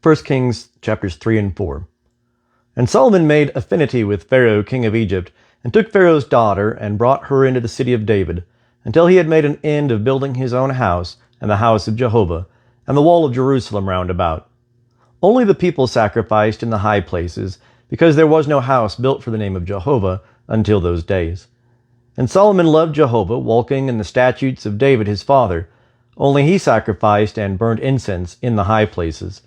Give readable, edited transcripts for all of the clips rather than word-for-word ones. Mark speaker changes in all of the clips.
Speaker 1: 1 Kings chapters 3 and 4. And Solomon made affinity with Pharaoh king of Egypt, and took Pharaoh's daughter, and brought her into the city of David, until he had made an end of building his own house, and the house of Jehovah, and the wall of Jerusalem round about. Only the people sacrificed in the high places, because there was no house built for the name of Jehovah until those days. And Solomon loved Jehovah, walking in the statutes of David his father. Only he sacrificed and burnt incense in the high places.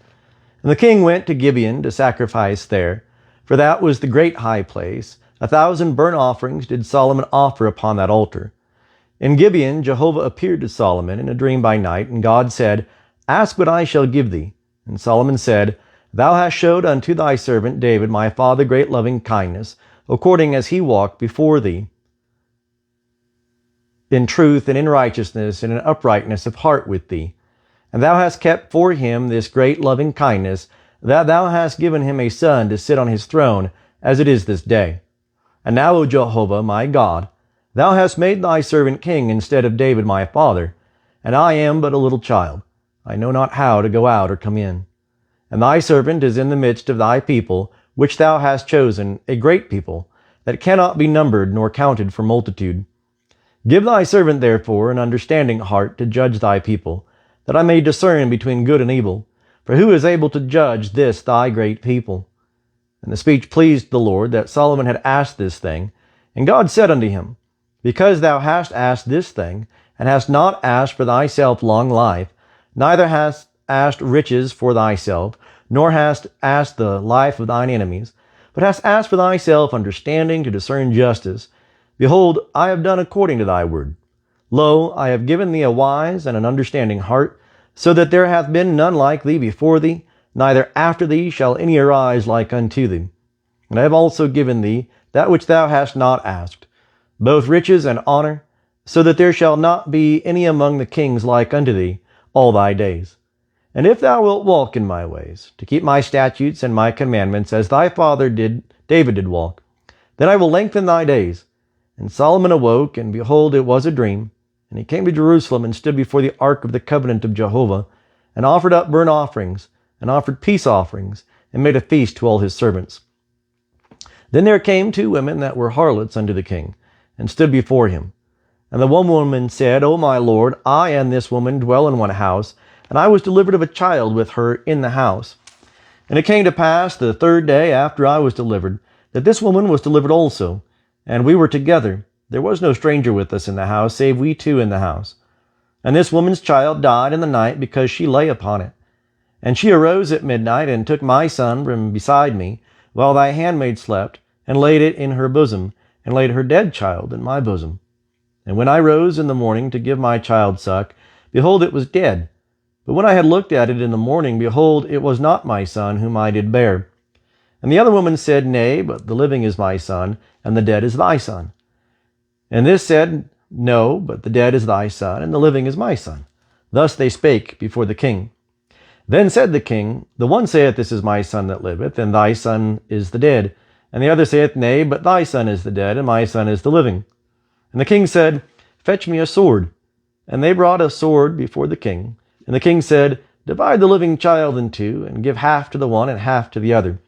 Speaker 1: And the king went to Gibeon to sacrifice there, for that was the great high place. 1,000 burnt offerings did Solomon offer upon that altar. In Gibeon Jehovah appeared to Solomon in a dream by night, and God said, Ask what I shall give thee. And Solomon said, Thou hast showed unto thy servant David my father great loving kindness, according as he walked before thee in truth and in righteousness and in uprightness of heart with thee. And thou hast kept for him this great loving kindness, that thou hast given him a son to sit on his throne, as it is this day. And now, O Jehovah, my God, thou hast made thy servant king instead of David my father, and I am but a little child. I know not how to go out or come in. And thy servant is in the midst of thy people, which thou hast chosen, a great people, that cannot be numbered nor counted for multitude. Give thy servant therefore an understanding heart to judge thy people, that I may discern between good and evil. For who is able to judge this thy great people? And the speech pleased the Lord, that Solomon had asked this thing. And God said unto him, Because thou hast asked this thing, and hast not asked for thyself long life, neither hast asked riches for thyself, nor hast asked the life of thine enemies, but hast asked for thyself understanding to discern justice, behold, I have done according to thy word. Lo, I have given thee a wise and an understanding heart, so that there hath been none like thee before thee, neither after thee shall any arise like unto thee. And I have also given thee that which thou hast not asked, both riches and honor, so that there shall not be any among the kings like unto thee all thy days. And if thou wilt walk in my ways, to keep my statutes and my commandments, as thy father David did walk, then I will lengthen thy days. And Solomon awoke, and behold, it was a dream. And he came to Jerusalem, and stood before the ark of the covenant of Jehovah, and offered up burnt offerings, and offered peace offerings, and made a feast to all his servants. Then there came 2 women that were harlots unto the king, and stood before him. And the one woman said, O my lord, I and this woman dwell in one house, and I was delivered of a child with her in the house. And it came to pass the 3rd day after I was delivered, that this woman was delivered also, and we were together. There was no stranger with us in the house, save we 2 in the house. And this woman's child died in the night, because she lay upon it. And she arose at midnight, and took my son from beside me, while thy handmaid slept, and laid it in her bosom, and laid her dead child in my bosom. And when I rose in the morning to give my child suck, behold, it was dead. But when I had looked at it in the morning, behold, it was not my son whom I did bear. And the other woman said, Nay, but the living is my son, and the dead is thy son. And this said, No, but the dead is thy son, and the living is my son. Thus they spake before the king. Then said the king, The one saith, This is my son that liveth, and thy son is the dead. And the other saith, Nay, but thy son is the dead, and my son is the living. And the king said, Fetch me a sword. And they brought a sword before the king. And the king said, Divide the living child in 2, and give half to the one and half to the other.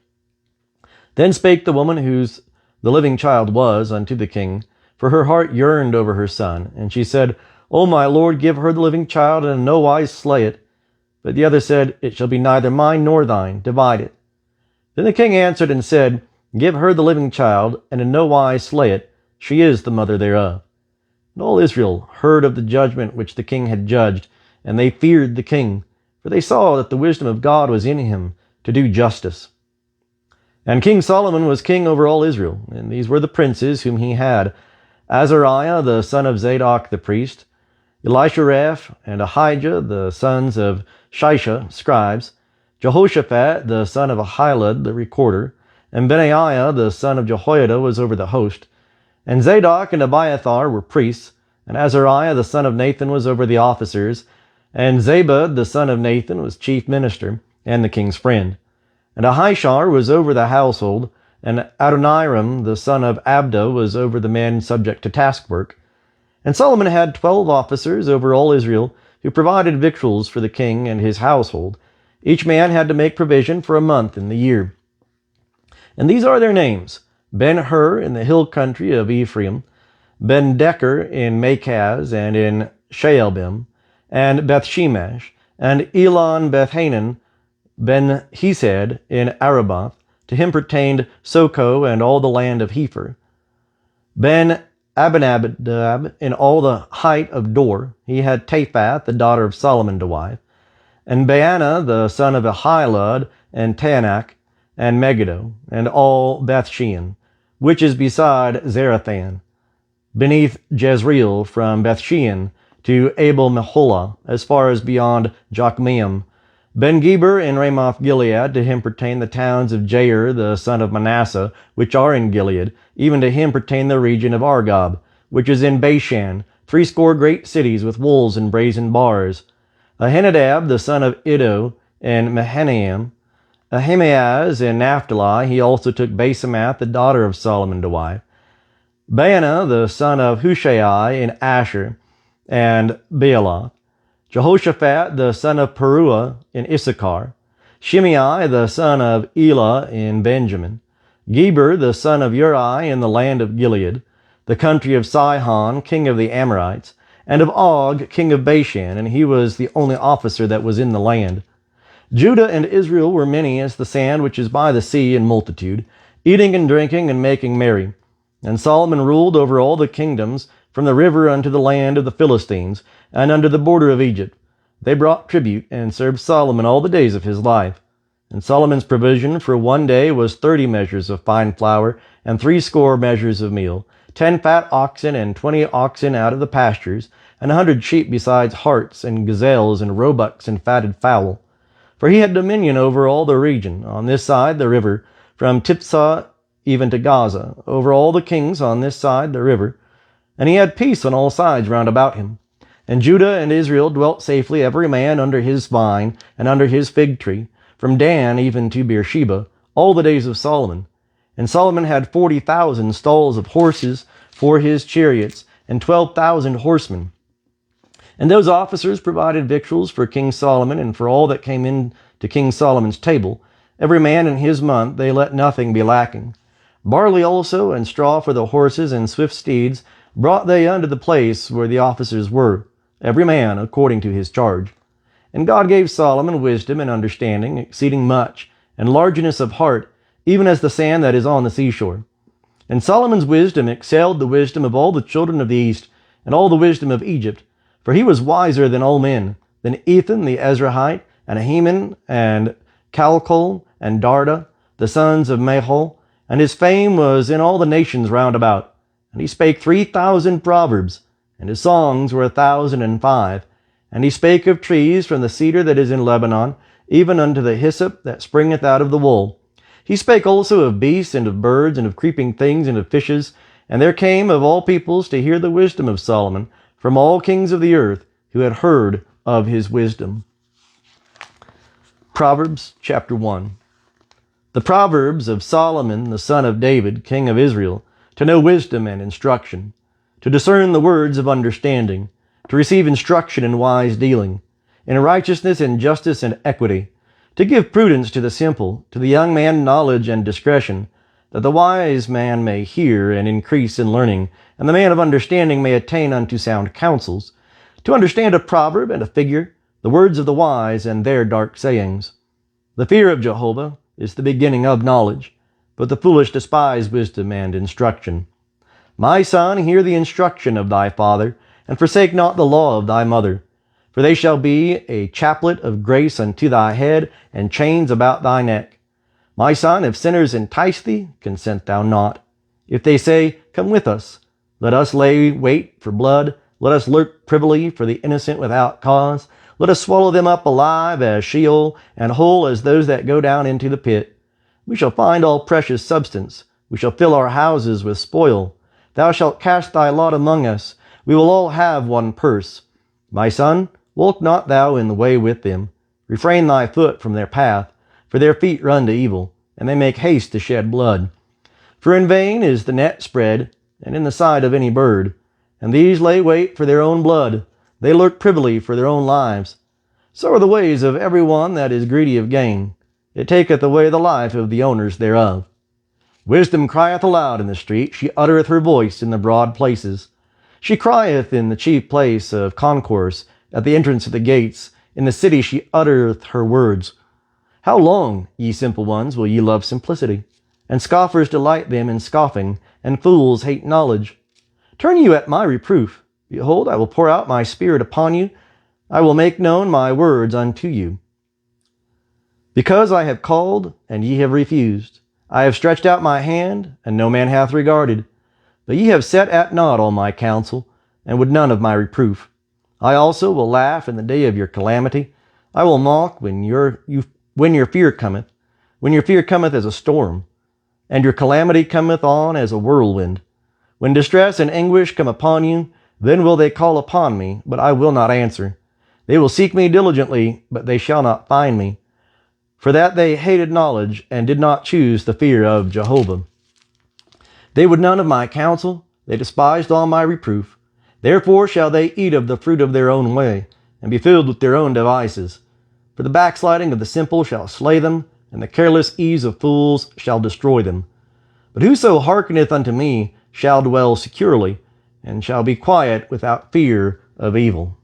Speaker 1: Then spake the woman whose the living child was unto the king, for her heart yearned over her son. And she said, O my lord, give her the living child, and in no wise slay it. But the other said, It shall be neither mine nor thine, divide it. Then the king answered and said, Give her the living child, and in no wise slay it, she is the mother thereof. And all Israel heard of the judgment which the king had judged, and they feared the king, for they saw that the wisdom of God was in him to do justice. And King Solomon was king over all Israel, and these were the princes whom he had: Azariah the son of Zadok the priest, Elishareph and Ahijah the sons of Shisha, scribes, Jehoshaphat the son of Ahilud the recorder, and Benaiah the son of Jehoiada was over the host. And Zadok and Abiathar were priests, and Azariah the son of Nathan was over the officers, and Zabud the son of Nathan was chief minister, and the king's friend. And Ahishar was over the household, and Adoniram the son of Abda was over the men subject to taskwork. And Solomon had 12 officers over all Israel, who provided victuals for the king and his household. Each man had to make provision for a month in the year. And these are their names: Ben-Hur in the hill country of Ephraim, Ben-Decker in Makaz and in Shaalbim, and Beth-Shemesh, and Elon Beth-Hanan, Ben-Hesed in Araboth. To him pertained Soko and all the land of Hepher. Ben-Abinadab in all the height of Dor. He had Taphath, the daughter of Solomon, to wife. And Baana, the son of Ahilud, and Taanach, and Megiddo, and all Bethshean, which is beside Zarathan, beneath Jezreel, from Bethshean to Abel-Meholah, as far as beyond Jokmeam. Ben-Geber in Ramoth Gilead. To him pertain the towns of Jair, the son of Manasseh, which are in Gilead. Even to him pertain the region of Argob, which is in Bashan, 80 great cities with walls and brazen bars. Ahinadab, the son of Iddo, in Mahanaim. Ahimaaz in Naphtali. He also took Basemath, the daughter of Solomon, to wife. Baana, the son of Hushai, in Asher, and Bealoth. Jehoshaphat, the son of Peruah, in Issachar. Shimei, the son of Elah, in Benjamin. Geber, the son of Uri, in the land of Gilead, the country of Sihon, king of the Amorites, and of Og, king of Bashan, and he was the only officer that was in the land. Judah and Israel were many as the sand which is by the sea in multitude, eating and drinking and making merry. And Solomon ruled over all the kingdoms, from the river unto the land of the Philistines, and unto the border of Egypt. They brought tribute, and served Solomon all the days of his life. And Solomon's provision for one day was 30 measures of fine flour, and 80 measures of meal, 10 fat oxen, and 20 oxen out of the pastures, and 100 sheep besides harts, and gazelles, and roebucks, and fatted fowl. For he had dominion over all the region, on this side the river, from Tiphsah even to Gaza, over all the kings on this side the river. And he had peace on all sides round about him. And Judah and Israel dwelt safely, every man under his vine and under his fig tree, from Dan even to Beersheba, all the days of Solomon. And Solomon had 40,000 stalls of horses for his chariots, and 12,000 horsemen. And those officers provided victuals for King Solomon, and for all that came in to King Solomon's table. Every man in his month they let nothing be lacking. Barley also, and straw for the horses, and swift steeds, brought they unto the place where the officers were, every man according to his charge. And God gave Solomon wisdom and understanding, exceeding much, and largeness of heart, even as the sand that is on the seashore. And Solomon's wisdom excelled the wisdom of all the children of the east, and all the wisdom of Egypt, for he was wiser than all men, than Ethan the Ezrahite, and Heman, and Calcol, and Darda, the sons of Mahol, and his fame was in all the nations round about. And he spake 3,000 proverbs, and his songs were 1,005. And he spake of trees from the cedar that is in Lebanon, even unto the hyssop that springeth out of the wool. He spake also of beasts, and of birds, and of creeping things, and of fishes. And there came of all peoples to hear the wisdom of Solomon, from all kings of the earth, who had heard of his wisdom. Proverbs chapter 1. The Proverbs of Solomon, the son of David, king of Israel, to know wisdom and instruction, to discern the words of understanding, to receive instruction in wise dealing, in righteousness and justice and equity, to give prudence to the simple, to the young man knowledge and discretion, that the wise man may hear and increase in learning, and the man of understanding may attain unto sound counsels, to understand a proverb and a figure, the words of the wise and their dark sayings. The fear of Jehovah is the beginning of knowledge, but the foolish despise wisdom and instruction. My son, hear the instruction of thy father, and forsake not the law of thy mother. For they shall be a chaplet of grace unto thy head, and chains about thy neck. My son, if sinners entice thee, consent thou not. If they say, Come with us, let us lay wait for blood, let us lurk privily for the innocent without cause. Let us swallow them up alive as Sheol, and whole as those that go down into the pit. We shall find all precious substance. We shall fill our houses with spoil. Thou shalt cast thy lot among us. We will all have one purse. My son, walk not thou in the way with them. Refrain thy foot from their path, for their feet run to evil, and they make haste to shed blood. For in vain is the net spread, and in the sight of any bird. And these lay wait for their own blood. They lurk privily for their own lives. So are the ways of every one that is greedy of gain. It taketh away the life of the owners thereof. Wisdom crieth aloud in the street, she uttereth her voice in the broad places. She crieth in the chief place of concourse, at the entrance of the gates. In the city she uttereth her words. How long, ye simple ones, will ye love simplicity? And scoffers delight them in scoffing, and fools hate knowledge. Turn you at my reproof. Behold, I will pour out my spirit upon you. I will make known my words unto you. Because I have called, and ye have refused. I have stretched out my hand, and no man hath regarded. But ye have set at naught all my counsel, and would none of my reproof. I also will laugh in the day of your calamity. I will mock when your fear cometh, when your fear cometh as a storm, and your calamity cometh on as a whirlwind. When distress and anguish come upon you, then will they call upon me, but I will not answer. They will seek me diligently, but they shall not find me. For that they hated knowledge, and did not choose the fear of Jehovah. They would none of my counsel, they despised all my reproof. Therefore shall they eat of the fruit of their own way, and be filled with their own devices. For the backsliding of the simple shall slay them, and the careless ease of fools shall destroy them. But whoso hearkeneth unto me shall dwell securely, and shall be quiet without fear of evil.